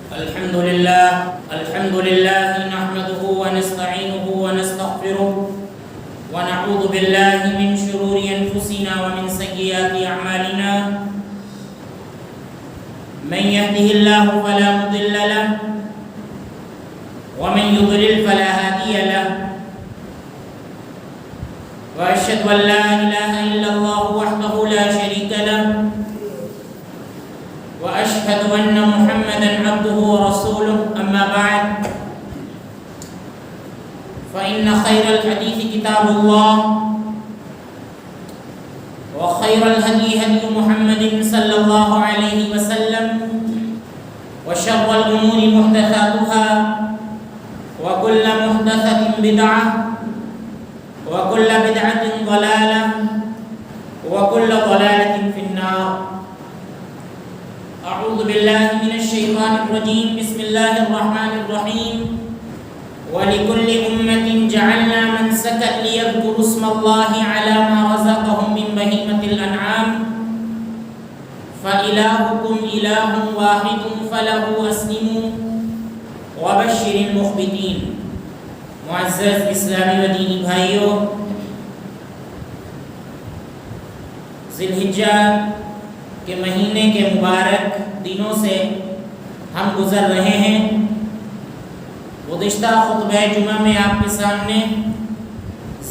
الحمد لله نحمده ونستعينه ونستغفره ونعوذ بالله من شرور أنفسنا ومن سيئات أعمالنا من يهده الله فلا مضل له ومن يضلل فلا هادي له وأشهد أن لا إله إلا الله وحده لا شريك له وأشهد أن محمدًا عبده ورسوله أما بعد فإن خير الحديث كتاب الله وخير الهدي هدي محمد صلى الله عليه وسلم وشر الأمور محدثاتها وكل محدثة بدعة وكل بدعة ضلالة وكل ضلالة في النار. أعوذ بالله من الشيطان الرجيم. بسم الله الرحمن الرحيم. ولكل أمة جعلنا منسكا ليذكروا اسم الله على ما رزقهم من بهيمة الأنعام فإلهكم إله واحد فله أسلموا وبشر المخبتين. معزز اسلامی و دینی بھائیوں، ذی الحجہ کے مہینے کے مبارک دنوں سے ہم گزر رہے ہیں. گزشتہ خطبہ جمعہ میں آپ کے سامنے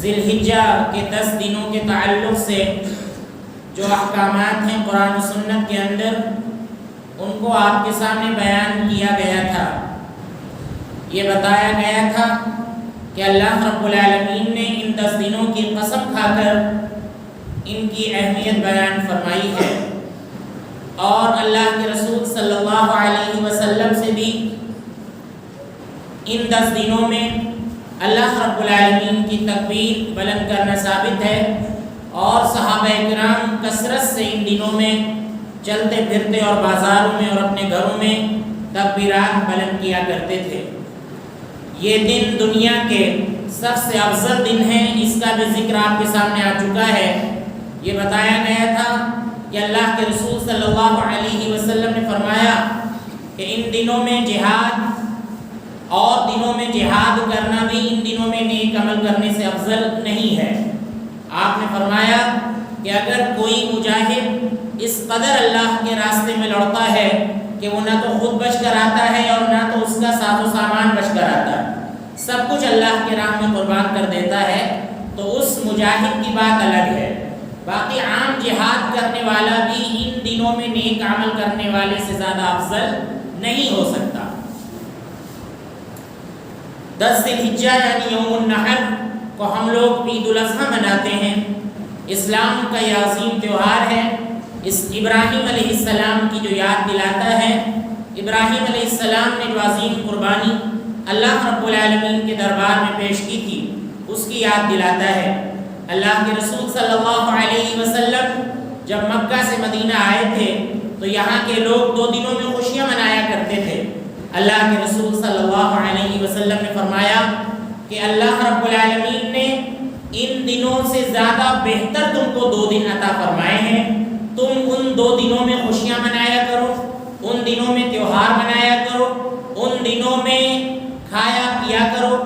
ذی الحجہ کے 10 دنوں کے تعلق سے جو احکامات ہیں قرآن و سنت کے اندر، ان کو آپ کے سامنے بیان کیا گیا تھا. یہ بتایا گیا تھا کہ اللہ رب العالمین نے ان 10 دنوں کی قسم کھا کر ان کی اہمیت بیان فرمائی ہے، اور اللہ کے رسول صلی اللہ علیہ وسلم سے بھی ان 10 دنوں میں اللہ رب العالمین کی تکبیر بلند کرنا ثابت ہے، اور صحابہ کرام کثرت سے ان دنوں میں چلتے پھرتے اور بازاروں میں اور اپنے گھروں میں تکبیرات بلند کیا کرتے تھے. یہ دن دنیا کے سب سے افضل دن ہیں، اس کا بھی ذکر آپ کے سامنے آ چکا ہے. یہ بتایا گیا تھا کہ اللہ کے رسول صلی اللہ علیہ وسلم نے فرمایا کہ ان دنوں میں جہاد اور دنوں میں جہاد کرنا بھی ان دنوں میں نیک عمل کرنے سے افضل نہیں ہے. آپ نے فرمایا کہ اگر کوئی مجاہد اس قدر اللہ کے راستے میں لڑتا ہے کہ وہ نہ تو خود بچ کر آتا ہے اور نہ تو اس کا ساز و سامان بچ کر آتا ہے، سب کچھ اللہ کے راہ میں قربان کر دیتا ہے، تو اس مجاہد کی بات الگ ہے. باقی عام جہاد کرنے والا بھی ان دنوں میں نیک عمل کرنے والے سے زیادہ افضل نہیں ہو سکتا. 10 ذی الحجہ یعنی یوم النحر کو ہم لوگ عید الاضحیٰ مناتے ہیں. اسلام کا یہ عظیم تہوار ہے. اس ابراہیم علیہ السلام کی جو یاد دلاتا ہے، ابراہیم علیہ السلام نے جو عظیم قربانی اللہ رب العالمین کے دربار میں پیش کی تھی، اس کی یاد دلاتا ہے. اللہ کے رسول صلی اللہ علیہ وسلم جب مکہ سے مدینہ آئے تھے تو یہاں کے لوگ 2 دنوں میں خوشیاں منایا کرتے تھے. اللہ کے رسول صلی اللہ علیہ وسلم نے فرمایا کہ اللہ رب العالمین نے ان دنوں سے زیادہ بہتر تم کو 2 دن عطا فرمائے ہیں. تم ان 2 دنوں میں خوشیاں منایا کرو، ان دنوں میں تہوار منایا کرو، ان دنوں میں کھایا پیا کرو،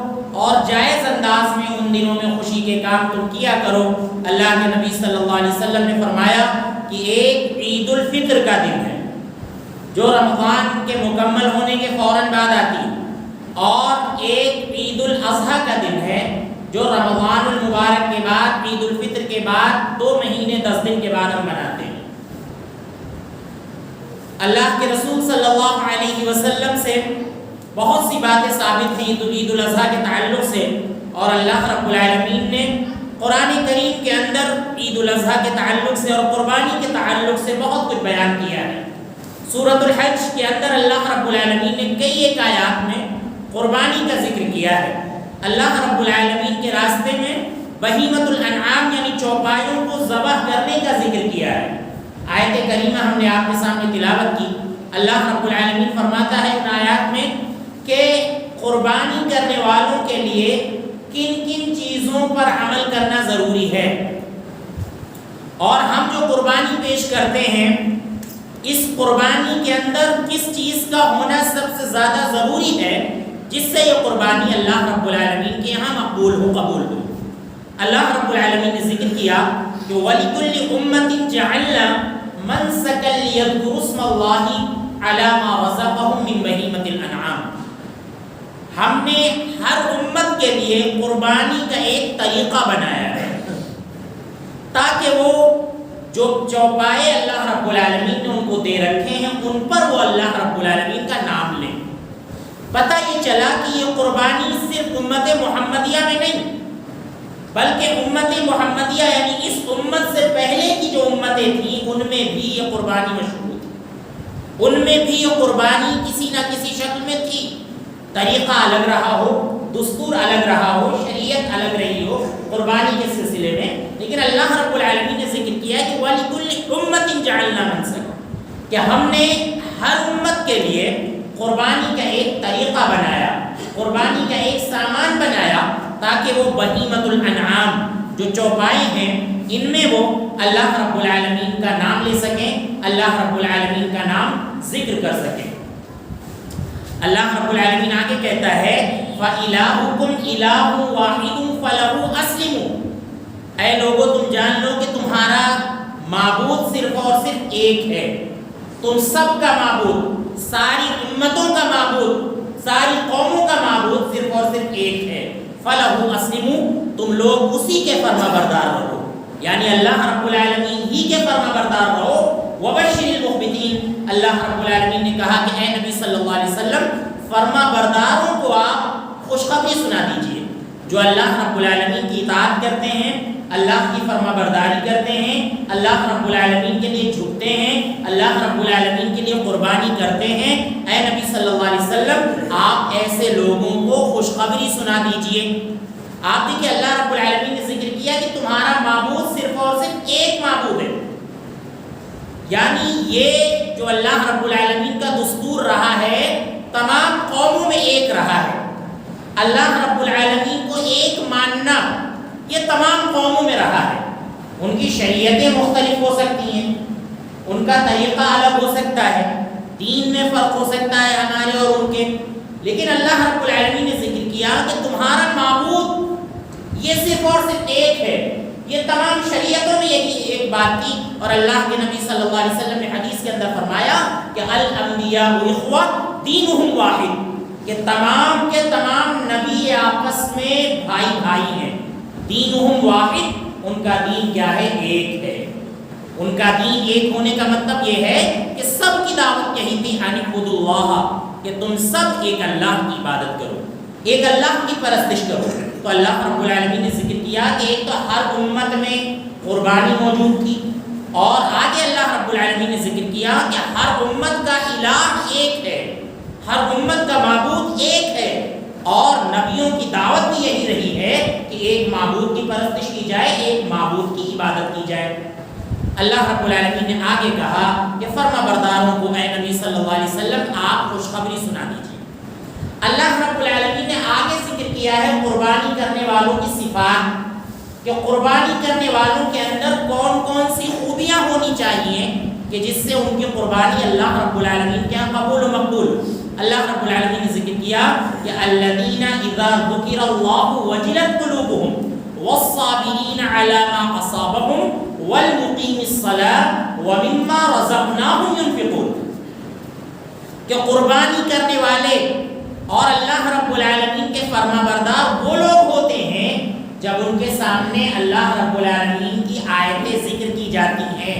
اور جائز انداز میں ان دنوں میں خوشی کے کام تم کیا کرو. اللہ کے نبی صلی اللہ علیہ وسلم نے فرمایا کہ ایک عید الفطر کا دن ہے جو رمضان کے مکمل ہونے کے فوراً بعد آتی، اور ایک عید الاضحیٰ کا دن ہے جو رمضان المبارک کے بعد عید الفطر کے بعد 2 مہینے 10 دن کے بعد ہم مناتے ہیں. اللہ کے رسول صلی اللہ علیہ وسلم سے بہت سی باتیں ثابت ہیں عید الاضحیٰ کے تعلق سے، اور اللہ رب العالمین نے قرآن کریم کے اندر عید الاضحیٰ کے تعلق سے اور قربانی کے تعلق سے بہت کچھ بیان کیا ہے. سورۃ الحج کے اندر اللہ رب العالمین نے کئی ایک آیات میں قربانی کا ذکر کیا ہے. اللہ رب العالمین کے راستے میں بہیمۃ الانعام یعنی چوپایوں کو ذبح کرنے کا ذکر کیا ہے. آیت کریمہ ہم نے آپ کے سامنے تلاوت کی. اللہ رب العالمین فرماتا ہے ان آیات میں کہ قربانی کرنے والوں کے لیے کن کن چیزوں پر عمل کرنا ضروری ہے، اور ہم جو قربانی پیش کرتے ہیں اس قربانی کے اندر کس چیز کا ہونا سب سے زیادہ ضروری ہے جس سے یہ قربانی اللہ رب العالمین کے یہاں مقبول ہو، قبول ہو؟ اللہ رب العالمین نے ذکر کیا کہ وَلِكُلِّ أُمَّةٍ جَعَلْنَا مَنْسَكًا لِيَذْكُرُوا اسْمَ اللَّهِ عَلَى مَا رَزَقَهُم مِّن بَهِيمَةِ الْأَنْعَامِ، ہم نے ہر امت کے لیے قربانی کا ایک طریقہ بنایا ہے تاکہ وہ جو چوپائے اللہ رب العالمین نے ان کو دے رکھے ہیں ان پر وہ اللہ رب العالمین کا نام لیں۔ پتہ یہ چلا کہ یہ قربانی صرف امت محمدیہ میں نہیں بلکہ امت محمدیہ یعنی اس امت سے پہلے کی جو امتیں تھیں ان میں بھی یہ قربانی مشہور تھی، ان میں بھی یہ قربانی کسی نہ کسی شکل میں تھی، طریقہ الگ رہا ہو، دستور الگ رہا ہو، شریعت الگ رہی ہو قربانی کے سلسلے میں، لیکن اللہ رب العالمین نے ذکر کیا کہ وَلِكُلِّ أُمَّةٍ جَعَلْنَا مَنْسَكًا، کہ ہم نے ہر امت کے لیے قربانی کا ایک طریقہ بنایا، قربانی کا ایک سامان بنایا تاکہ وہ بہیمۃ الانعام جو چوپائے ہیں ان میں وہ اللہ رب العالمین کا نام لے سکیں، اللہ رب العالمین کا نام ذکر کر سکیں۔ اللہ رب العالمین آگے کہتا ہے فَإِلَٰهُكُمْ إِلَٰهٌ وَاحِدٌ فَلَهُ أَسْلِمُوا، اے لوگو تم جان لو کہ تمہارا معبود صرف اور صرف ایک ہے، تم سب کا معبود، ساری امتوں کا معبود، ساری قوموں کا معبود صرف اور صرف ایک ہے، فَلَهُ أَسْلِمُوا، تم لوگ اسی کے فرما بردار رہو، یعنی اللہ رب العالمین ہی کے فرما بردار رہو۔ وَبَشِّرِ الْمُخْبِتِينَ، اللہ رب العالمین نے کہا کہ اے نبی صلی اللہ علیہ وسلم فرما برداروں کو آپ خوشخبری سنا دیجئے، جو اللہ رب العالمین کی اطاعت کرتے ہیں، اللہ کی فرما برداری کرتے ہیں، اللہ رب العالمین کے لیے جھکتے ہیں، اللہ رب العالمین کے لیے قربانی کرتے ہیں، اے نبی صلی اللہ علیہ وسلم آپ ایسے لوگوں کو خوشخبری سنا دیجئے۔ آپ دیکھیں اللہ رب العالمین نے ذکر کیا کہ تمہارا معبود صرف اور صرف ایک معبود ہے، یعنی یہ جو اللہ رب العالمین کا دستور رہا ہے تمام قوموں میں ایک رہا ہے، اللہ رب العالمین کو ایک ماننا یہ تمام قوموں میں رہا ہے۔ ان کی شریعتیں مختلف ہو سکتی ہیں، ان کا طریقہ الگ ہو سکتا ہے، دین میں فرق ہو سکتا ہے ہمارے اور ان کے، لیکن اللہ رب العالمین نے ذکر کیا کہ تمہارا معبود یہ صرف اور صرف ایک ہے۔ یہ تمام شریعتوں میں یہی ایک بات تھی، اور اللہ کے نبی صلی اللہ علیہ وسلم نے حدیث کے اندر فرمایا کہ الانبیاء اخوہ دینہم واحد، کہ تمام کے تمام نبی آپس میں بھائی بھائی ہیں، دینہم واحد، ان کا دین کیا ہے؟ ایک ہے۔ ان کا دین ایک ہونے کا مطلب یہ ہے کہ سب کی دعوت یہی تھی ان اعبدوا اللہ، کہ تم سب ایک اللہ کی عبادت کرو، ایک اللہ کی پرستش کرو۔ تو اللہ رب العالمین نے ذکر کیا کہ ایک تو ہر امت میں قربانی موجود تھی، اور آگے اللہ رب العالمین نے ذکر کیا کہ ہر امت کا الہ ایک ہے، ہر امت کا معبود ایک ہے، اور نبیوں کی دعوت بھی یہی رہی ہے کہ ایک معبود کی پرستش کی جائے، ایک معبود کی عبادت کی جائے۔ اللہ رب العالمین نے آگے کہا کہ فرما برداروں کو اے نبی صلی اللہ علیہ وسلم آپ خوشخبری سنا دیجیے۔ اللہ رب العالمین نے آگے ذکر کیا ہے قربانی کرنے والوں کی صفات، کہ قربانی کرنے والوں کے اندر کون کون سی خوبیاں ہونی چاہیے کہ جس سے ان کی قربانی اللہ رب العالمین کے یہاں قبول و مقبول۔ اللہ رب العالمین نے ذکر کیا کہ الذین اذا ذکر اللہ وجلت قلوبهم والصابرین علی ما اصابهم والمقیم الصلاة ومما رزقناهم ينفقون، کہ قربانی کرنے والے اور اللہ رب العالمین کے فرما بردار وہ لوگ ہوتے ہیں جب ان کے سامنے اللہ رب العالمین کی آیتیں ذکر کی جاتی ہیں،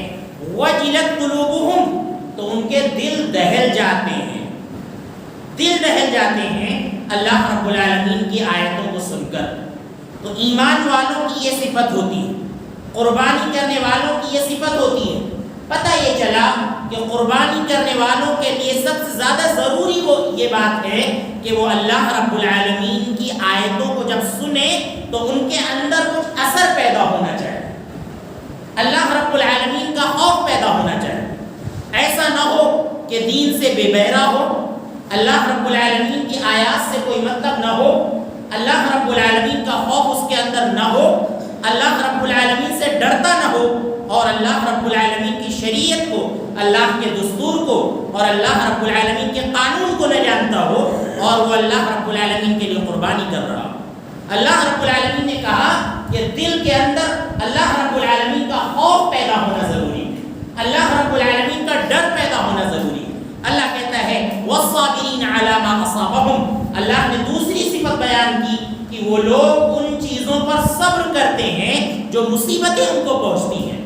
وجلت قلوبهم، تو ان کے دل دہل جاتے ہیں، دل دہل جاتے ہیں اللہ رب العالمین کی آیتوں کو سن کر۔ تو ایمان والوں کی یہ صفت ہوتی ہے، قربانی کرنے والوں کی یہ صفت ہوتی ہے۔ پتہ یہ چلا کہ قربانی کرنے والوں کے لیے سب سے زیادہ ضروری وہ یہ بات ہے کہ وہ اللہ رب العالمین کی آیتوں کو جب سنیں تو ان کے اندر کچھ اثر پیدا ہونا چاہیے، اللہ رب العالمین کا خوف پیدا ہونا چاہیے۔ ایسا نہ ہو کہ دین سے بے بہرا ہو، اللہ رب العالمین کی آیات سے کوئی مطلب نہ ہو، اللہ رب العالمین کا خوف اس کے اندر نہ ہو، اللہ رب العالمین سے ڈرتا نہ ہو، اور اللہ رب العالمین کی شریعت کو، اللہ کے دستور کو اور اللہ رب العالمین کے قانون کو نہ جانتا ہو اور وہ اللہ رب العالمین کے لیے قربانی کر رہا ہو۔ اللہ رب العالمین نے کہا کہ دل کے اندر اللہ رب العالمین کا خوف پیدا ہونا ضروری ہے، اللہ رب العالمین کا ڈر پیدا ہونا ضروری ہے۔ اللہ کہتا ہے وَالصَّابِرِينَ عَلَى مَا أَصَابَهُمْ، اللہ نے دوسری صفت بیان کی کہ وہ لوگ ان چیزوں پر صبر کرتے ہیں جو مصیبتیں ان کو پہنچتی ہیں۔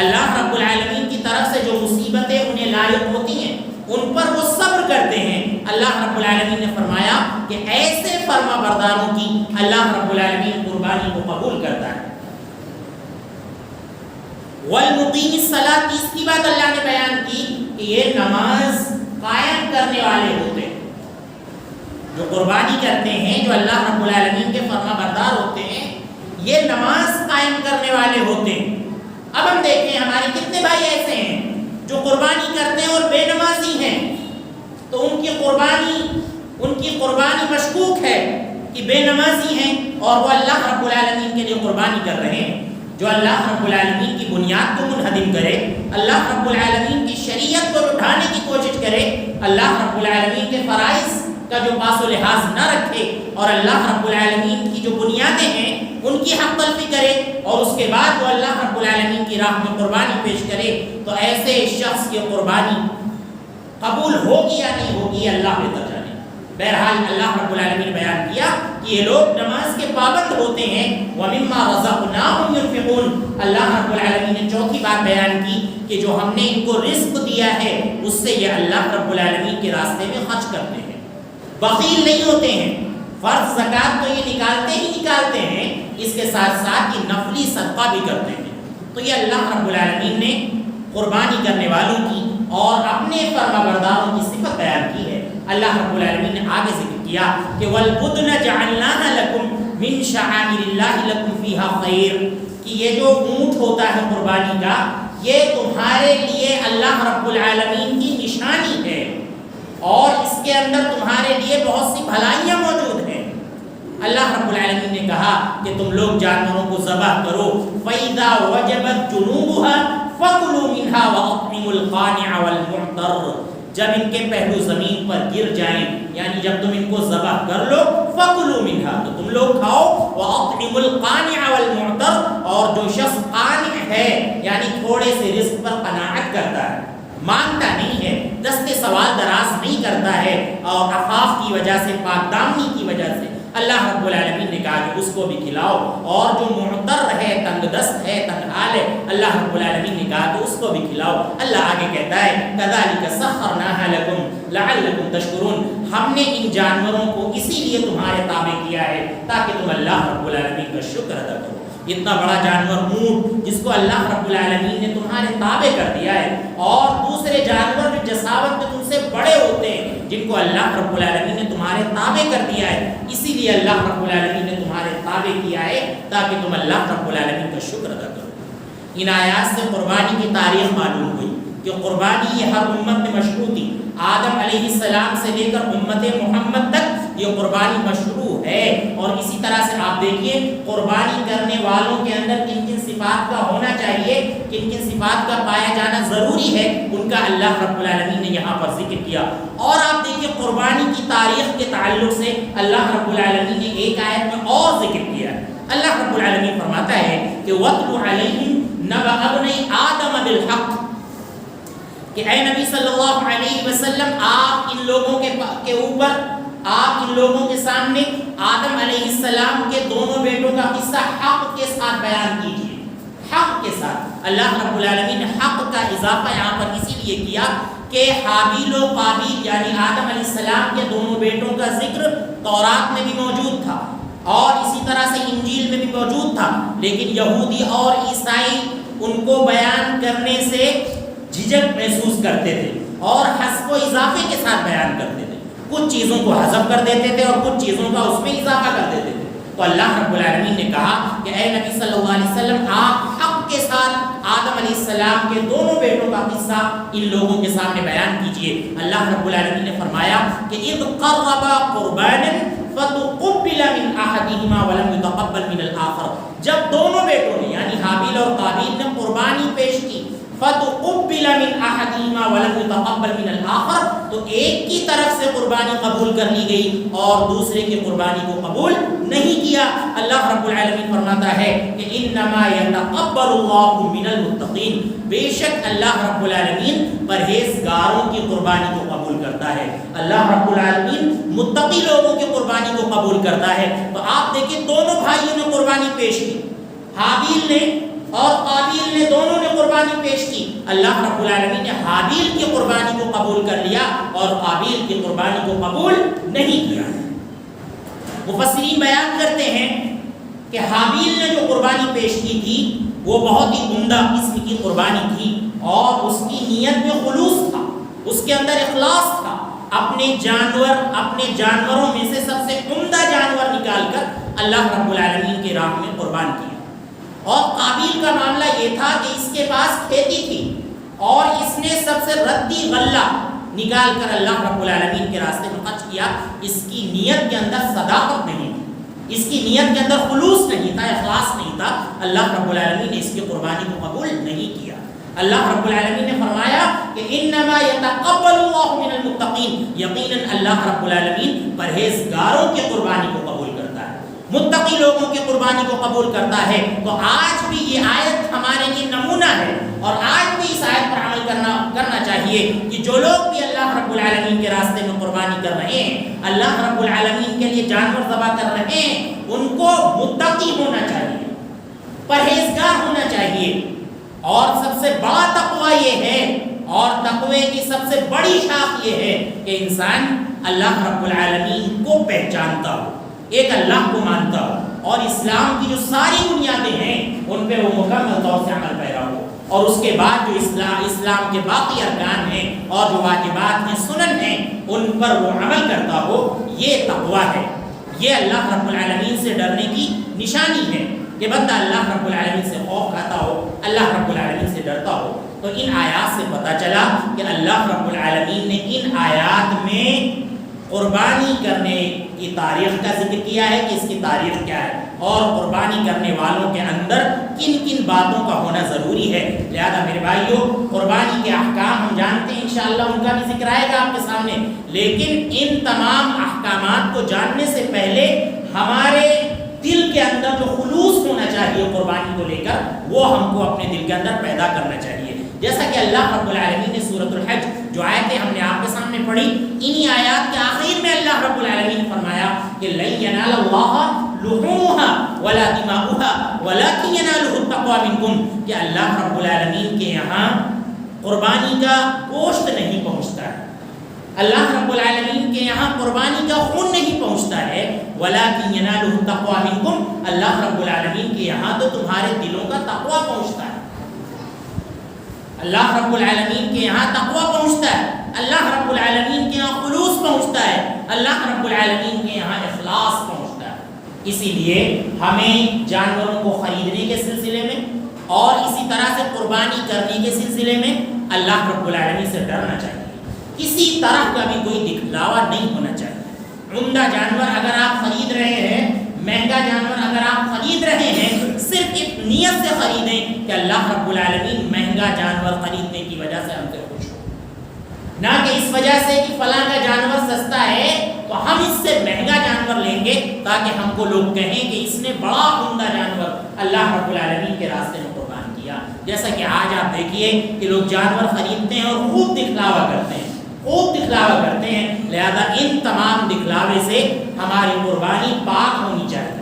اللہ رب العالمین کی طرف سے جو مصیبتیں انہیں لاحق ہوتی ہیں ان پر وہ صبر کرتے ہیں۔ اللہ رب العالمین نے فرمایا کہ ایسے فرما برداروں کی اللہ رب العالمین قربانی کو قبول کرتا ہے۔ وَالْمُقِيمِ الصَّلَاةِ، تیسری بات اللہ نے بیان کی کہ یہ نماز قائم کرنے والے ہوتے ہیں، جو قربانی کرتے ہیں، جو اللہ رب العالمین کے فرما بردار ہوتے ہیں، یہ نماز قائم کرنے والے ہوتے ہیں۔ اب ہم دیکھیں ہمارے کتنے بھائی ایسے ہیں جو قربانی کرتے ہیں اور بے نمازی ہیں، تو ان کی قربانی مشکوک ہے کہ بے نمازی ہیں اور وہ اللہ رب العالمین کے لیے قربانی کر رہے ہیں۔ جو اللہ رب العالمین کی بنیاد کو منہدم کرے، اللہ رب العالمین کی شریعت کو اٹھانے کی کوشش کرے، اللہ رب العالمین کے فرائض کا جو پاس و لحاظ نہ رکھے اور اللہ رب العالمین کی جو بنیادیں ہیں ان کی حق تلفی کرے اور اس کے بعد وہ اللہ رب العالمین کی راہ میں قربانی پیش کرے، تو ایسے شخص کی قربانی قبول ہوگی یا نہیں ہوگی اللہ بہتر جانے۔ بہرحال اللہ رب العالمین نے بیان کیا کہ یہ لوگ نماز کے پابند ہوتے ہیں۔ وَمِمَّا رَزَقْنَاهُمْ يُنْفِقُونَ، اللہ رب العالمین نے چوتھی بات بیان کی کہ جو ہم نے ان کو رزق دیا ہے اس سے یہ اللہ رب العالمین کے راستے میں خرچ کرتے ہیں، بخیل نہیں ہوتے ہیں۔ فرض زکوٰۃ تو یہ نکالتے ہیں، اس کے ساتھ ساتھ یہ نفلی صدقہ بھی کرتے ہیں۔ تو یہ اللہ رب العالمین نے قربانی کرنے والوں کی اور اپنے فرما برداروں کی صفت بیان کی ہے۔ اللہ رب العالمین نے آگے ذکر کیا کہ وَالْبُدْنَ جَعَلْنَاهَا لَكُمْ مِنْ شَعَائِرِ اللَّهِ لَكُمْ فِيهَا خَيْرٌ، کہ یہ جو اونٹ ہوتا ہے قربانی کا، یہ تمہارے لیے اللہ رب العالمین کی نشانی ہے اور اس کے اندر تمہارے لیے بہت سی بھلائیاں موجود ہیں۔ اللہ رب العالمین نے کہا کہ تم لوگ جانوروں کو ذبح کرو، فَإِذَا وَجَبَتْ جُنُوبُهَا فَكُلُوا مِنْهَا وَأَطْعِمُوا الْقَانِعَ وَالْمُعْتَرَّ، جب ان کے پہلو زمین پر گر جائیں، یعنی جب تم ان کو ذبح کر لو، فَكُلُوا مِنْهَا، تو تم لوگ کھاؤ، وَأَطْعِمُوا الْقَانِعَ وَالْمُعْتَرَّ، اور جو شخص قانع ہے یعنی تھوڑے سے رزق پر قناعت کرتا ہے، مانگتا نہیں ہے، دست سوال دراز نہیں کرتا ہے اور عفاف کی وجہ سے، پاک دامنی کی وجہ سے، اللہ رب العالمین نے کہا کہ اس کو بھی کھلاؤ، اور جو معتر ہے، تنگ دست ہے، تنگ حال ہے، اللہ رب العالمین نے کہا کہ اس کو بھی کھلاؤ۔ اللہ آگے کہتا ہے كَذَلِكَ سَخَّرْنَاهَا لَكُمْ لَعَلَّكُمْ تَشْكُرُونَ، ہم نے ان جانوروں کو اسی لیے تمہارے تابع کیا ہے تاکہ تم اللہ رب العالمین کا شکر ادا کرو۔ اتنا بڑا جانور اونٹ جس کو اللہ رب العالمین نے تمہارے تابع کر دیا ہے، اور دوسرے جانور جو جساوت میں تم سے بڑے ہوتے ہیں جن کو اللہ رب العالمین نے تمہارے تابع کر دیا ہے، اسی لیے اللہ رب العالمین نے تمہارے تابع کیا ہے تاکہ تم اللہ رب العالمین کا شکر ادا کرو۔ ان آیات سے قربانی کی تاریخ معلوم ہوئی کہ قربانی یہ ہر امت میں مشروع تھی، آدم علیہ السلام سے لے کر امت محمد تک یہ قربانی مشروع ہے۔ اور اسی طرح سے آپ دیکھیے قربانی کرنے والوں کے اندر کن کن صفات کا ہونا چاہیے، کن کن صفات کا پایا جانا ضروری ہے، ان کا اللہ رب العالمین نے یہاں پر ذکر کیا۔ اور آپ دیکھیے قربانی کی تاریخ کے تعلق سے اللہ رب العالمین نے ایک آیت میں اور ذکر کیا۔ اللہ رب العالمین فرماتا ہے کہ وَاتْلُ عَلَيْهِمْ نَبَأَ ابْنَيْ آدَمَ بِالْحَقِّ، کہ اے نبی صلی اللہ علیہ وسلم آپ ان لوگوں کے اوپر، آپ ان لوگوں کے سامنے آدم علیہ السلام کے دونوں بیٹوں کا قصہ حق کے ساتھ بیان کیجیے۔ حق کے ساتھ اللہ رب العالمین نے حق کا اضافہ یہاں پر اسی لیے کیا کہ حابیل و قابیل یعنی آدم علیہ السلام کے دونوں بیٹوں کا ذکر تورات میں بھی موجود تھا اور اسی طرح سے انجیل میں بھی موجود تھا، لیکن یہودی اور عیسائی ان کو بیان کرنے سے جھجک محسوس کرتے تھے اور حذف و اضافے کے ساتھ بیان کرتے تھے، کچھ چیزوں کو حذف کر دیتے تھے اور کچھ چیزوں کا اس میں اضافہ کر دیتے تھے۔ تو اللہ رب العالمین نے کہا کہ اے نبی صلی اللہ علیہ وسلم آپ حق کے ساتھ آدم علیہ السلام کے دونوں بیٹوں کا قصہ ان لوگوں کے سامنے بیان کیجئے۔ اللہ رب العالمین نے فرمایا کہ اذ قربا قربانا فتقبل من احدهما ولم يتقبل من الاخر، جب دونوں بیٹوں نے یعنی حابیل اور قابیل نے قربانی قربانی پیش کی فَتُقُبِّلَ مِنْ أَحَدِهِمَا وَلَمْ يُتَقَبَّلْ مِنَ الْآخَرِ، تو ایک کی طرف سے قربانی قبول کر لی گئی اور دوسرے کی قربانی کو قبول نہیں کیا۔ اللہ رب العالمین فرماتا ہے کہ انما يتقبل اللہ من المتقین، بے شک اللہ رب العالمین پرہیزگاروں کی قربانی کو قبول کرتا ہے۔ اللہ رب العالمین متقی لوگوں کی قربانی کو قبول کرتا ہے۔ تو آپ دیکھیں دونوں بھائیوں نے قربانی پیش کی، حابیل نے اور قابیل نے، دونوں نے قربانی پیش کی۔ اللہ رب العالمین نے حابیل کی قربانی کو قبول کر لیا اور قابیل کی قربانی کو قبول نہیں کیا۔ مفسرین بیان کرتے ہیں کہ حابیل نے جو قربانی پیش کی تھی وہ بہت ہی عمدہ قسم کی قربانی تھی اور اس کی نیت میں خلوص تھا، اس کے اندر اخلاص تھا۔ اپنے جانوروں میں سے سب سے عمدہ جانور نکال کر اللہ رب العالمین کی راہ میں قربان کیا۔ اور قابیل کا معاملہ یہ تھا کہ اس کے پاس کھیتی تھی اور اس نے سب سے ردی غلہ نکال کر اللہ رب العالمین کے راستے میں خرچ کیا۔ اس کی نیت کے اندر صداقت نہیں تھی، اس کی نیت کے اندر خلوص نہیں تھا، اخلاص نہیں تھا۔ اللہ رب العالمین نے اس کی قربانی کو قبول نہیں کیا۔ اللہ رب العالمین نے فرمایا کہ انما يتقبل اللہ من المتقین، یقیناً اللہ رب العالمین پرہیزگاروں کی قربانی کو قبول کرتا ہے، متقی لوگوں کی قربانی کو قبول کرتا ہے۔ تو آج بھی یہ آیت ہمارے لیے نمونہ ہے اور آج بھی اس آیت پر عمل کرنا چاہیے کہ جو لوگ بھی اللہ رب العالمین کے راستے میں قربانی کر رہے ہیں، اللہ رب العالمین کے لیے جانور ذبح کر رہے ہیں، ان کو متقی ہونا چاہیے، پرہیزگار ہونا چاہیے۔ اور سب سے بڑا تقوی یہ ہے، اور تقوی کی سب سے بڑی شاخ یہ ہے کہ انسان اللہ رب العالمین کو پہچانتا ہو، ایک اللہ کو مانتا ہو اور اسلام کی جو ساری بنیادیں ہیں ان پہ وہ مکمل طور سے عمل پیرا ہو، اور اس کے بعد جو اسلام کے باقی ارکان ہیں اور جو واجبات ہیں، سنن ہیں، ان پر وہ عمل کرتا ہو۔ یہ تقوی ہے، یہ اللہ رب العالمین سے ڈرنے کی نشانی ہے کہ بندہ اللہ رب العالمین سے خوف کھاتا ہو، اللہ رب العالمین سے ڈرتا ہو۔ تو ان آیات سے پتہ چلا کہ اللہ رب العالمین نے ان آیات میں قربانی کرنے کی تاریخ کا ذکر کیا ہے کہ اس کی تاریخ کیا ہے اور قربانی کرنے والوں کے اندر کن کن باتوں کا ہونا ضروری ہے۔ لہذا میرے بھائیوں، قربانی کے احکام ہم جانتے ہیں، انشاءاللہ ان کا بھی ذکر آئے گا آپ کے سامنے، لیکن ان تمام احکامات کو جاننے سے پہلے ہمارے دل کے اندر جو خلوص ہونا چاہیے قربانی کو لے کر، وہ ہم کو اپنے دل کے اندر پیدا کرنا چاہیے۔ جیسا کہ اللہ رب العالمین نے سورۃ الحج جو آیتیں ہم نے آپ کے سامنے پڑھی، انہی آیات کے آخر میں اللہ رب العالمین نے فرمایا کہ لن ینال اللہ لحومها ولا دماؤها ولکن ینالہ التقوی منکم، کہ اللہ رب العالمین کے یہاں قربانی کا گوشت نہیں پہنچتا ہے، اللہ رب العالمین کے یہاں قربانی کا خون نہیں پہنچتا ہے، وَلَكِنْ يَنَالُهُ التَّقْوَى مِنْكُمْ، اللہ رب العالمین کے یہاں تو تمہارے دلوں کا تقوی پہنچتا ہے، اللہ رب العالمین کے یہاں تقوی پہنچتا ہے، اللہ رب العالمین کے یہاں خلوص پہنچتا ہے، اللہ رب العالمین کے یہاں اخلاص پہنچتا ہے۔ اسی لیے ہمیں جانوروں کو خریدنے کے سلسلے میں اور اسی طرح سے قربانی کرنے کے سلسلے میں اللہ رب العالمین سے ڈرنا چاہیے، کسی طرح کا بھی کوئی دکھلاوا نہیں ہونا چاہیے۔ عمدہ جانور اگر آپ خرید رہے ہیں، مہنگا جانور اگر آپ خرید رہے ہیں، صرف ایک نیت سے خریدیں کہ اللہ رب العالمین مہنگا جانور خریدنے کی وجہ سے ہم سے خوش ہو، نہ کہ اس وجہ سے کہ فلاں کا جانور سستا ہے تو ہم اس سے مہنگا جانور لیں گے تاکہ ہم کو لوگ کہیں کہ اس نے بڑا عمدہ جانور اللہ رب العالمین کے راستے میں قربان کیا۔ جیسا کہ آج آپ دیکھیے کہ لوگ جانور خریدتے ہیں اور خوب دکھلاوا کرتے ہیں، خوب دکھلاوا کرتے ہیں۔ لہذا ان تمام دکھلاوے سے ہماری قربانی پاک ہونی چاہیے،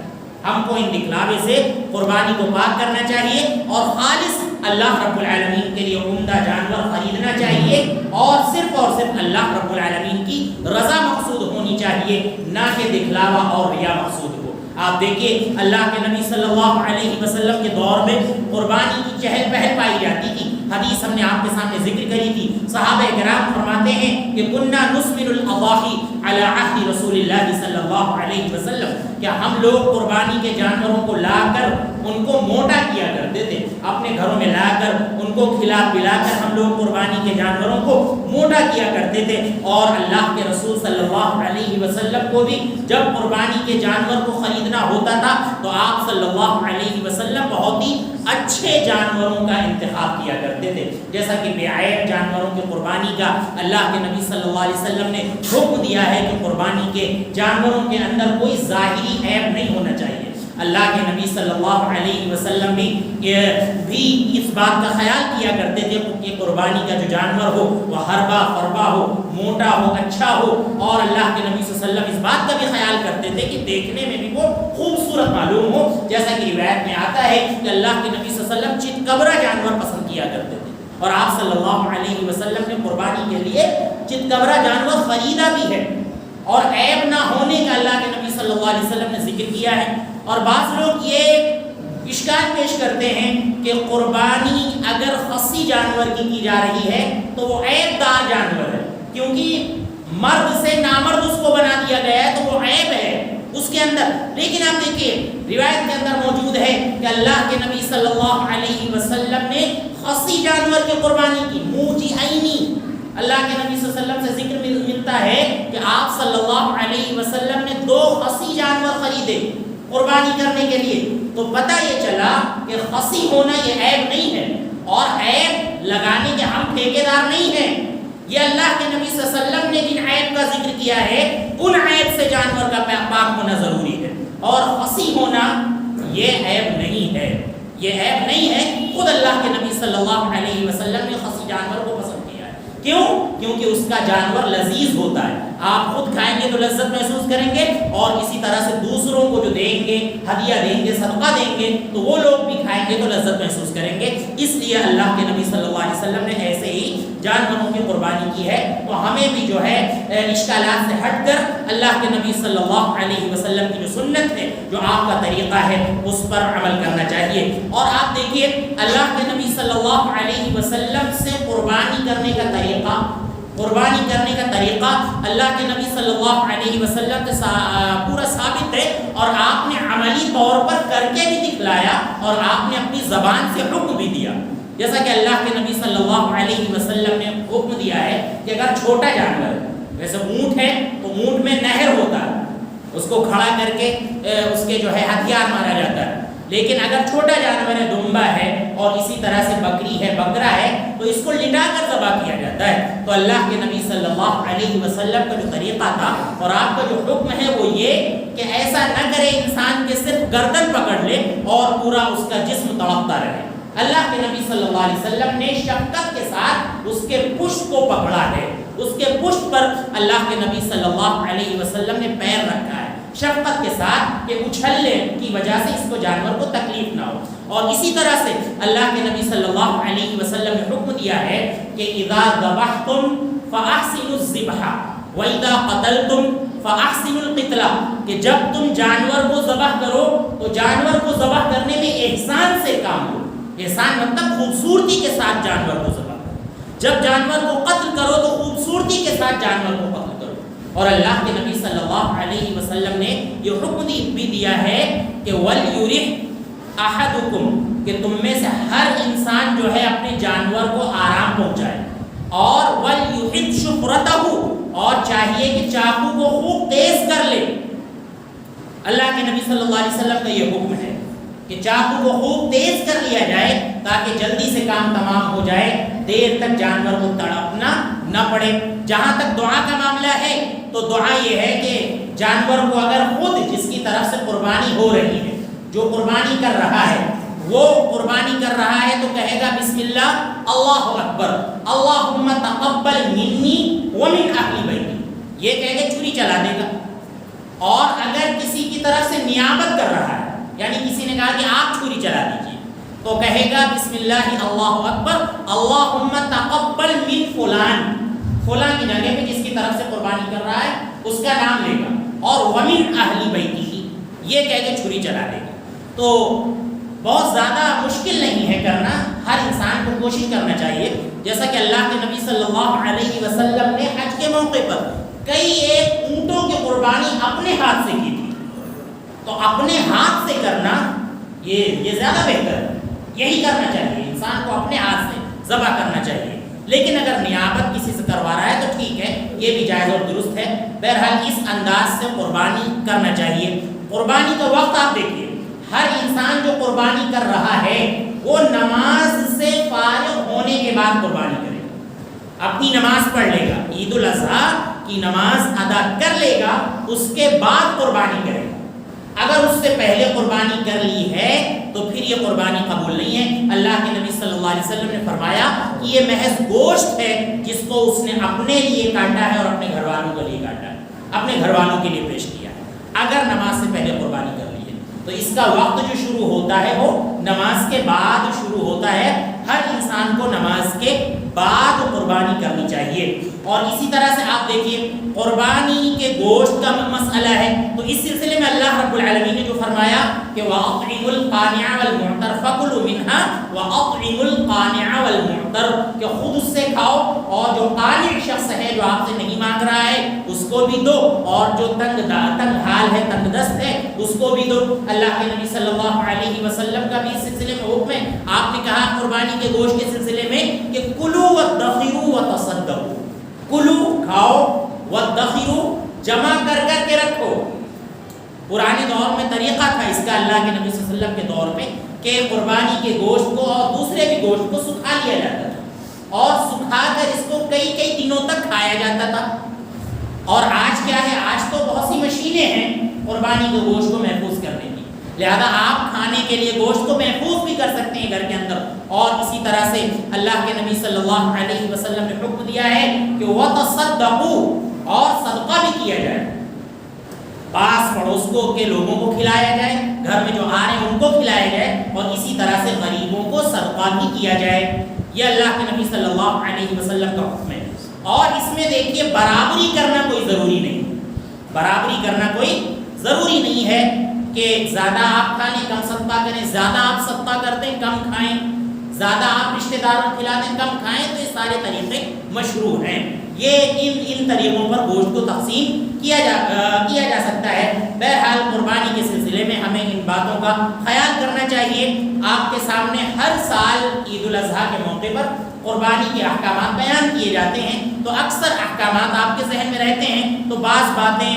ہم کو ان دکھلاوے سے قربانی کو پاک کرنا چاہیے اور خالص اللہ رب العالمین کے لیے عمدہ جانور خریدنا چاہیے، اور صرف اللہ رب العالمین کی رضا مقصود ہونی چاہیے، نہ کہ دکھلاوا اور ریا مقصود ہو۔ آپ دیکھیے اللہ کے نبی صلی اللہ علیہ وسلم کے دور میں قربانی کی چہل پہل پائی جاتی تھی۔ حدیث ہم نے آپ کے سامنے ذکر کری تھی، صحابہ کرام فرماتے ہیں کہ کنا نسمن الاضاحی علی عہد رسول اللہ صلی اللہ علیہ وسلم، کہ ہم لوگ قربانی کے جانوروں کو لا کر ان کو موٹا کیا کرتے تھے، اپنے گھروں میں لا کر ان کو کھلا پلا کر ہم لوگ قربانی کے جانوروں کو موٹا کیا کرتے تھے۔ اور اللہ کے رسول صلی اللہ علیہ وسلم کو بھی جب قربانی کے جانور کو خریدنا ہوتا تھا تو آپ صلی اللہ علیہ وسلم بہت ہی اچھے جانوروں کا انتخاب کیا کرتے تھے، جیسا کہ بے عیب جانوروں کی قربانی کا اللہ کے نبی صلی اللہ علیہ وسلم نے حکم دیا ہے کہ قربانی کے جانوروں کے اندر کوئی ظاہری عیب نہیں ہونا چاہیے۔ اللہ کے نبی صلی اللہ علیہ وسلم بھی اس بات کا خیال کیا کرتے تھے کہ قربانی کا جو جانور ہو وہ ہربا فربا ہو، موٹا ہو، اچھا ہو، اور اللہ کے نبی صلی اللہ علیہ وسلم اس بات کا بھی خیال کرتے تھے کہ دیکھنے میں بھی وہ خوبصورت معلوم ہو، جیسا کہ روایت میں آتا ہے کہ اللہ کے نبی صلی اللہ علیہ وسلم چتکبرا جانور پسند کیا کرتے تھے، اور آپ صلی اللہ علیہ وسلم نے قربانی کے لیے چتکبرا جانور خریدا بھی ہے، اور عیب نہ ہونے کا اللہ کے نبی صلی اللہ علیہ وسلم نے ذکر کیا ہے۔ اور بعض لوگ یہ اشکال پیش کرتے ہیں کہ قربانی اگر خصی جانور کی جا رہی ہے تو وہ عیب دار جانور ہے، کیونکہ مرد سے نامرد اس کو بنا دیا گیا ہے، تو وہ عیب ہے اس کے اندر۔ لیکن آپ دیکھیے روایت کے اندر موجود ہے کہ اللہ کے نبی صلی اللہ علیہ وسلم نے خصی جانور کی قربانی کی، موجعینی۔ اللہ کے نبی صلی اللہ علیہ وسلم سے ذکر ملتا ہے کہ آپ صلی اللہ علیہ وسلم نے 2 خصی جانور خریدے قربانی کرنے کے لیے، تو پتہ یہ چلا کہ خصی ہونا یہ عیب نہیں ہے، اور عیب لگانے کے ہم ٹھیکیدار نہیں ہیں۔ یہ اللہ کے نبی صلی اللہ علیہ وسلم نے جن عیب کا ذکر کیا ہے ان عیب سے جانور کا پاک ہونا ضروری ہے، اور خصی ہونا یہ عیب نہیں ہے، یہ عیب نہیں ہے۔ خود اللہ کے نبی صلی اللہ علیہ وسلم نے خصی جانور کو پسند کیا ہے، کیوں؟ کیونکہ اس کا جانور لذیذ ہوتا ہے، آپ خود کھائیں گے تو لذت محسوس کریں گے، اور اسی طرح سے دوسروں کو جو دیں گے، ہدیہ دیں گے، صدقہ دیں گے، تو وہ لوگ بھی کھائیں گے تو لذت محسوس کریں گے۔ اس لیے اللہ کے نبی صلی اللہ علیہ وسلم نے ایسے ہی جانوروں کی قربانی کی ہے، تو ہمیں بھی جو ہے اشکالات سے ہٹ کر اللہ کے نبی صلی اللہ علیہ وسلم کی جو سنت ہے، جو آپ کا طریقہ ہے، اس پر عمل کرنا چاہیے۔ اور آپ دیکھیے اللہ کے نبی صلی اللہ علیہ وسلم سے قربانی کرنے کا طریقہ، قربانی کرنے کا طریقہ اللہ کے نبی صلی اللہ علیہ وسلم سے پورا ثابت ہے، اور آپ نے عملی طور پر کر کے بھی دکھلایا، اور آپ نے اپنی زبان سے حکم بھی دیا، جیسا کہ اللہ کے نبی صلی اللہ علیہ وسلم نے حکم دیا ہے کہ اگر چھوٹا جانور ہے، جیسے اونٹ ہے تو اونٹ میں نہر ہوتا ہے، اس کو کھڑا کر کے اس کے جو ہے ہتھیار مارا جاتا ہے، لیکن اگر چھوٹا جانور ہے، دمبا ہے، اور اسی طرح سے بکری ہے، بکرا ہے، تو اس کو لٹا کر ذبح کیا جاتا ہے۔ تو اللہ کے نبی صلی اللہ علیہ وسلم کا جو طریقہ تھا اور آپ کا جو حکم ہے وہ یہ کہ ایسا نہ کرے انسان کے صرف گردن پکڑ لے اور پورا اس کا جسم تڑپتا رہے۔ اللہ کے نبی صلی اللہ علیہ وسلم نے شفقت کے ساتھ اس کے پشت کو پکڑا ہے، اس کے پشت پر اللہ کے نبی صلی اللہ علیہ وسلم نے پیر رکھا ہے، شفقت کے ساتھ کہ اچھلنے کی وجہ سے اس کو جانور کو تکلیف نہ ہو۔ اور اسی طرح سے اللہ کے نبی صلی اللہ علیہ وسلم نے حکم دیا ہے کہ اذا ذبحتم فاحسنوا الذبح واذا قتلتم فاحسنوا القتلہ، کہ جب تم جانور کو ذبح کرو تو جانور کو ذبح کرنے میں احسان سے کام لو۔ احسان مطلب خوبصورتی کے ساتھ جانور کو ذبح کرو، جب جانور کو قتل کرو تو خوبصورتی کے ساتھ جانور کو قتل کرو۔ اور اللہ کے نبی صلی اللہ علیہ وسلم نے یہ حکم بھی دیا ہے کہ وَلْيُرِحْ أَحَدُكُمْ، کہ تم میں سے ہر انسان جو ہے اپنے جانور کو آرام پہنچائے، اور وَلْيُحِدْ شُفْرَتَهُ، اور چاہیے کہ چاقو کو خوب تیز کر لے۔ اللہ کے نبی صلی اللہ علیہ وسلم کا یہ حکم ہے کہ چاقو کو خوب تیز کر لیا جائے تاکہ جلدی سے کام تمام ہو جائے، دیر تک جانور کو تڑپنا نہ پڑے۔ جہاں تک دعا کا معاملہ ہے تو دعا یہ ہے کہ جانور کو اگر خود جس کی طرف سے قربانی ہو رہی ہے، جو قربانی کر رہا ہے، وہ قربانی کر رہا ہے تو کہے گا بسم اللہ، اللہ اکبر، اللہم تقبل منی ومن اہل بیتی، یہ کہہ کے چھری چلا دے گا۔ اور اگر کسی کی طرف سے نیابت کر رہا ہے، یعنی کسی نے کہا کہ آپ چھری چلا دیجیے، تو کہے گا بسم اللہ اللہ اکبر، اللہم تقبل من فلان، فلاں کی جگہ پہ جس کی طرف سے قربانی کر رہا ہے اس کا نام لے گا، اور ومن اہل بیتی، یہ کہہ کے چھری چلا دے گا۔ تو بہت زیادہ مشکل نہیں ہے کرنا، ہر انسان کو کوشش کرنا چاہیے، جیسا کہ اللہ کے نبی صلی اللہ علیہ وسلم نے حج کے موقع پر کئی ایک اونٹوں کی قربانی اپنے ہاتھ سے کی تھی، تو اپنے ہاتھ سے کرنا یہ زیادہ بہتر ہے، یہی کرنا چاہیے، انسان کو اپنے ہاتھ سے ذبح کرنا چاہیے۔ لیکن اگر نیابت کسی سے کروا رہا ہے تو ٹھیک ہے، یہ بھی جائز اور درست ہے۔ بہرحال اس انداز سے قربانی کرنا چاہیے۔ قربانی کا وقت آپ دیکھیے، ہر انسان جو قربانی کر رہا ہے وہ نماز سے فارغ ہونے کے بعد قربانی کرے گا، اپنی نماز پڑھ لے گا، عید الاضحیٰ کی نماز ادا کر لے گا، اس کے بعد قربانی کرے گا۔ اگر اس سے پہلے قربانی کر لی ہے تو پھر یہ قربانی قبول نہیں ہے۔ اللہ کے نبی صلی اللہ علیہ وسلم نے فرمایا کہ یہ محض گوشت ہے جس کو اس نے اپنے لیے کاٹا ہے اور اپنے گھر والوں کے لیے کاٹا ہے، اپنے گھر والوں کے لیے پیش کیا ہے۔ اگر نماز سے پہلے قربانی کر لی ہے تو اس کا وقت جو شروع ہوتا ہے وہ نماز کے بعد شروع ہوتا ہے۔ ہر انسان کو نماز کے بعد قربانی کرنی چاہیے۔ اور اسی طرح سے آپ دیکھیے قربانی کے گوشت کا مسئلہ ہے، تو اس سلسلے میں اللہ رب العالمین نے جو فرمایا کہ وَأَطْعِمُوا الْقَانِعَ وَالْمُعْتَرَ فَكُلُوا مِنْهَا وَأَطْعِمُوا الْقَانِعَ وَالْمُعْتَرَ، کہ خود اس سے کھاؤ اور جو قانع شخص ہے جو آپ سے نہیں مانگ رہا ہے اس کو بھی دو، اور جو تنگ حال ہے، تنگ دست ہے، اس کو بھی دو۔ اللہ کے نبی صلی اللہ علیہ وسلم کا بھی اس سلسلے میں حکم ہے۔ آپ نے کہا قربانی کے گوشت کے سلسلے میں کہ کلوا وادخروا وتصدقوا، کلو کھاؤ، وادخروا جمع کر کے رکھو۔ پرانے دور میں طریقہ تھا اس کا اللہ کے نبی صلی اللہ علیہ وسلم کے دور میں کہ قربانی کے گوشت کو اور دوسرے بھی گوشت کو سکھا لیا جاتا تھا اور سکھا کر اس کو کئی دنوں تک کھایا جاتا تھا۔ اور آج کیا ہے، آج تو بہت سی مشینیں ہیں قربانی کے گوشت کو محفوظ کرنے کی، لہذا آپ کھانے کے لیے گوشت کو محفوظ بھی کر سکتے ہیں گھر کے اندر۔ اور اسی طرح سے اللہ کے نبی صلی اللہ علیہ وسلم نے حکم دیا ہے کہ وَتَصَدَّقُوا، اور صدقہ بھی کیا جائے، پاس پڑوس کو کے لوگوں کو کھلایا جائے، گھر میں جو آ رہے ہیں ان کو کھلایا جائے، اور اسی طرح سے غریبوں کو صدقہ بھی کیا جائے۔ یہ اللہ کے نبی صلی اللہ علیہ وسلم کا حکم ہے۔ اور اس میں دیکھیے برابری کرنا کوئی ضروری نہیں، برابری کرنا کوئی ضروری نہیں ہے کہ زیادہ آپ کھائیں کم صدقہ کریں، زیادہ آپ صدقہ کرتے ہیں کم کھائیں، زیادہ آپ رشتہ داروں کو کھلاتے ہیں کم کھائیں، تو یہ سارے طریقے مشروع ہیں۔ یہ ان طریقوں پر گوشت کو تقسیم کیا جا سکتا ہے۔ بہرحال قربانی کے سلسلے میں ہمیں ان باتوں کا خیال کرنا چاہیے۔ آپ کے سامنے ہر سال عید الاضحیٰ کے موقع پر قربانی کے احکامات بیان کیے جاتے ہیں، تو اکثر احکامات آپ کے ذہن میں رہتے ہیں، تو بعض باتیں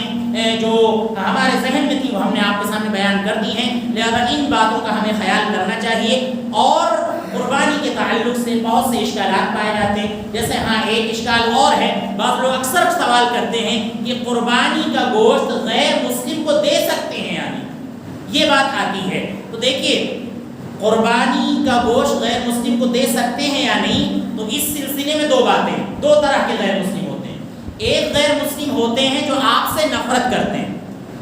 جو ہمارے ذہن میں تھی وہ ہم نے آپ کے سامنے بیان کر دی ہیں، لہذا ان باتوں کا ہمیں خیال کرنا چاہیے۔ اور قربانی کے تعلق سے بہت سے اشکالات پائے جاتے ہیں، جیسے ایک اشکال اور ہے، بعض لوگ اکثر سوال کرتے ہیں کہ قربانی کا گوشت غیر مسلم کو دے سکتے ہیں، یعنی یہ بات آتی ہے۔ تو دیکھیے قربانی کا گوشت غیر مسلم کو دے سکتے ہیں یا نہیں، تو اس سلسلے میں دو باتیں، دو طرح کے غیر مسلم ہوتے ہیں۔ ایک غیر مسلم ہوتے ہیں جو آپ سے نفرت کرتے ہیں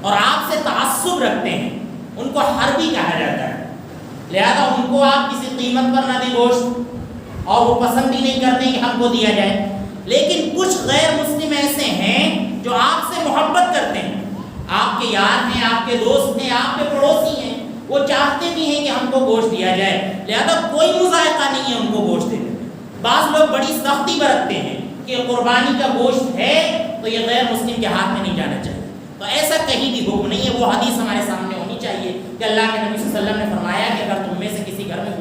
اور آپ سے تعصب رکھتے ہیں، ان کو حربی کہا جاتا ہے، لہذا ان کو آپ کسی قیمت پر نہ دیں گوشت، اور وہ پسند بھی نہیں کرتے کہ ہم کو دیا جائے۔ لیکن کچھ غیر مسلم ایسے ہیں جو آپ سے محبت کرتے ہیں، آپ کے یار ہیں، آپ کے دوست ہیں، آپ کے پڑوسی ہیں، وہ چاہتے بھی ہیں کہ ہم کو گوشت دیا جائے، لہذا کوئی مذائقہ نہیں ہے ان کو گوشت دینے میں۔ بعض لوگ بڑی سختی برتتے ہیں کہ قربانی کا گوشت ہے تو یہ غیر مسلم کے ہاتھ میں نہیں جانا چاہیے، تو ایسا کہیں بھی حکم نہیں ہے۔ وہ حدیث ہمارے سامنے ہونی چاہیے کہ اللہ کے نبی صلی اللہ علیہ وسلم نے فرمایا کہ اگر تم میں سے کسی گھر میں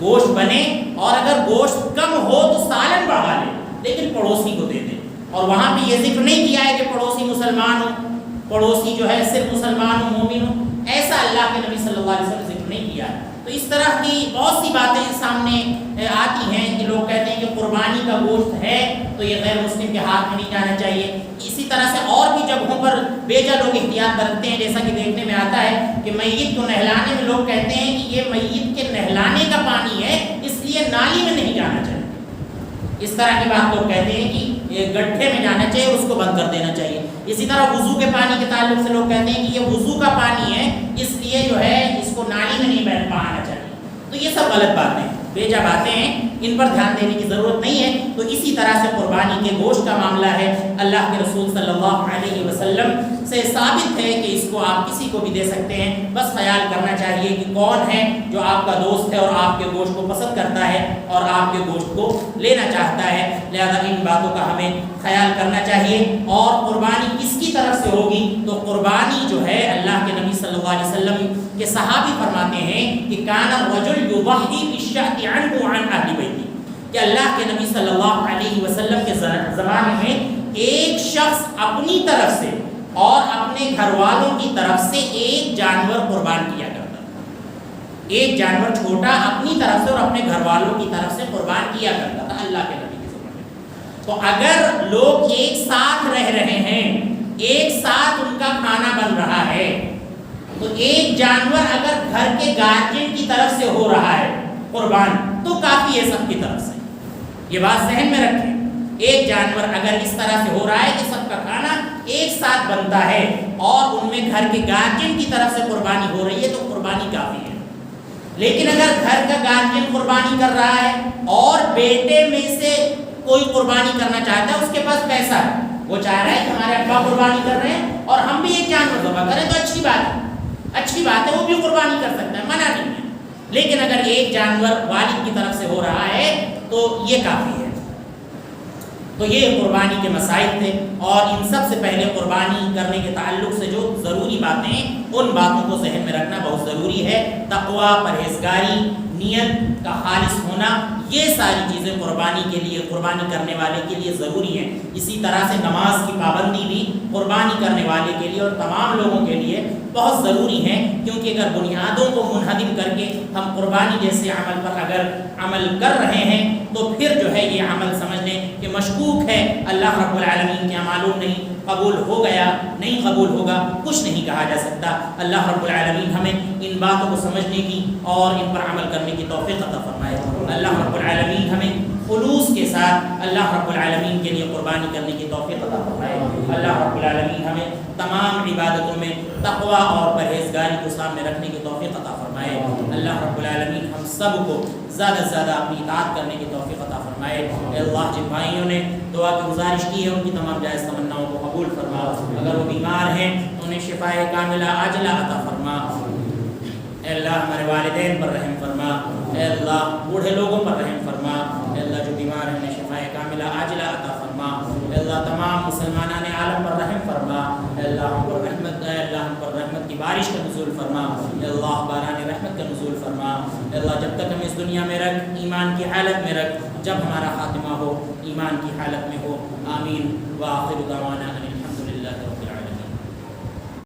گوشت بنے اور اگر گوشت کم ہو تو سالن بڑھا لے، لیکن پڑوسی کو دے دے۔ اور وہاں پہ یہ ذکر نہیں کیا ہے کہ پڑوسی مسلمان ہو، پڑوسی جو ہے صرف مسلمان ہو، مومن ہو، ایسا اللہ کے نبی صلی اللہ علیہ وسلم نے ذکر نہیں کیا ہے۔ تو اس طرح کی بہت سی باتیں سامنے آتی ہیں کہ لوگ کہتے ہیں کہ قربانی کا گوشت ہے تو یہ غیر مسلم کے ہاتھ میں نہیں جانا چاہیے۔ اسی طرح سے اور بھی جگہوں پر بیجا لوگ احتیاط برتتے ہیں، جیسا کہ دیکھنے میں آتا ہے کہ میت کو نہلانے میں لوگ کہتے ہیں کہ یہ میت کے نہلانے کا پانی ہے، اس لیے نالی میں نہیں جانا چاہیے۔ اس طرح کی بات لوگ کہتے ہیں کہ گڈھے میں جانا چاہیے، اس کو بند کر دینا چاہیے۔ اسی طرح وضو کے پانی کے تعلق سے لوگ کہتے ہیں کہ یہ وضو کا پانی ہے، اس لیے جو ہے اس کو نالی میں نہیں بہانا چاہیے۔ تو یہ سب غلط باتیں ہیں، بیجا باتیں ہیں، ان پر دھیان دینے کی ضرورت نہیں ہے۔ تو اسی طرح سے قربانی کے گوشت کا معاملہ ہے، اللہ کے رسول صلی اللہ علیہ وسلم سے ثابت ہے کہ اس کو آپ کسی کو بھی دے سکتے ہیں، بس خیال کرنا چاہیے کہ کون ہے جو آپ کا دوست ہے اور آپ کے گوشت کو پسند کرتا ہے اور آپ کے گوشت کو لینا چاہتا ہے، لہذا ان باتوں کا ہمیں خیال کرنا چاہیے۔ اور قربانی کس کی طرف سے ہوگی، تو قربانی جو ہے اللہ کے نبی صلی اللہ علیہ وسلم کے صحابی فرماتے ہیں کہ کان الرجل یضحی بالشاة عنه وعن اہل بیتہ، کہ اللہ کے نبی صلی اللہ علیہ وسلم کے زمانے میں ایک شخص اپنی طرف سے اور اپنے گھر والوں کی طرف سے ایک جانور قربان کیا کرتا تھا۔ ایک جانور چھوٹا اپنی طرف سے اور اپنے گھر والوں کی طرف سے قربان کیا کرتا تھا اللہ کے نبی کی زمانے میں۔ تو اگر لوگ ایک ساتھ رہ رہے ہیں، ایک ساتھ ان کا کھانا بن رہا ہے، تو ایک جانور اگر گھر کے گارجین کی طرف سے ہو رہا ہے قربان تو کافی ہے سب کی طرف سے۔ یہ بات ذہن میں رکھیں، ایک جانور اگر اس طرح سے ہو رہا ہے کہ سب کا کھانا ایک ساتھ بنتا ہے اور ان میں گھر کے گارجین کی طرف سے قربانی ہو رہی ہے تو قربانی کافی ہے۔ لیکن اگر گھر کا گارجین قربانی کر رہا ہے اور بیٹے میں سے کوئی قربانی کرنا چاہتا ہے، اس کے پاس پیسہ ہے، وہ چاہ رہا ہے کہ ہمارے ابا قربانی کر رہے ہیں اور ہم بھی ایک جانور ذبح کریں، تو اچھی بات ہے، اچھی بات ہے، وہ بھی قربانی کر سکتا ہے، منع نہیں ہے۔ لیکن اگر ایک جانور والد کی طرف سے ہو رہا ہے تو یہ کافی ہے۔ تو یہ قربانی کے مسائل تھے، اور ان سب سے پہلے قربانی کرنے کے تعلق سے جو ضروری باتیں ہیں ان باتوں کو ذہن میں رکھنا بہت ضروری ہے۔ تقویٰ، پرہیزگاری، نیت کا خالص ہونا، یہ ساری چیزیں قربانی کے لیے، قربانی کرنے والے کے لیے ضروری ہیں۔ اسی طرح سے نماز کی پابندی بھی قربانی کرنے والے کے لیے اور تمام لوگوں کے لیے بہت ضروری ہیں، کیونکہ اگر بنیادوں کو منہدم کر کے ہم قربانی جیسے عمل پر اگر عمل کر رہے ہیں تو پھر جو ہے یہ عمل سمجھ لیں کہ مشکوک ہے، اللہ رب العالمین کے معلوم نہیں قبول ہو گیا نہیں قبول ہوگا، کچھ نہیں کہا جا سکتا۔ اللہ رب العالمین ہمیں ان باتوں کو سمجھنے کی اور ان پر عمل کرنے کی توفیق عطا فرمائے۔ اللہ رب العالمین ہمیں خلوص کے ساتھ اللہ رب العالمین کے لیے قربانی کرنے کی توفیق عطا فرمائے۔ اللہ رب العالمین ہمیں تمام عبادتوں میں تقویٰ اور پرہیزگاری کو سامنے رکھنے کی توفیق عطا فرمائے۔ اللہ رب العالمین ہم سب کو زیادہ سے زیادہ اپنی اطاعت کرنے کی توفیق عطا فرمائے۔ اے اللہ، جن بھائیوں نے دعا کی گزارش کی ہے ان کی تمام جائز تمناؤں کو قبول فرما۔ اگر وہ بیمار ہیں تو انہیں شفائے کاملہ عاجلہ عطا فرما۔ اے اللہ ہمارے والدین پر رحم فرما۔ اے اللہ بوڑھے لوگوں پر رحم فرما۔ اے اللہ جو بیمار ہیں انہیں شفائے کاملہ عاجلہ عطا فرما۔ اے اللہ تمام مسلمانان عالم پر رحم فرما۔ اے اللہ ہم پر رحمت، اے اللہ ہم پر رحمت کی بارش کا نزول فرما۔ اے اللہ باران رحمت کا نزول فرما۔ اے اللہ جب تک ہم اس دنیا میں رکھ، ایمان کی حالت میں رکھ، جب ہمارا خاتمہ ہو ایمان کی حالت میں ہو۔ آمین۔ وآخر دعوانا ان الحمد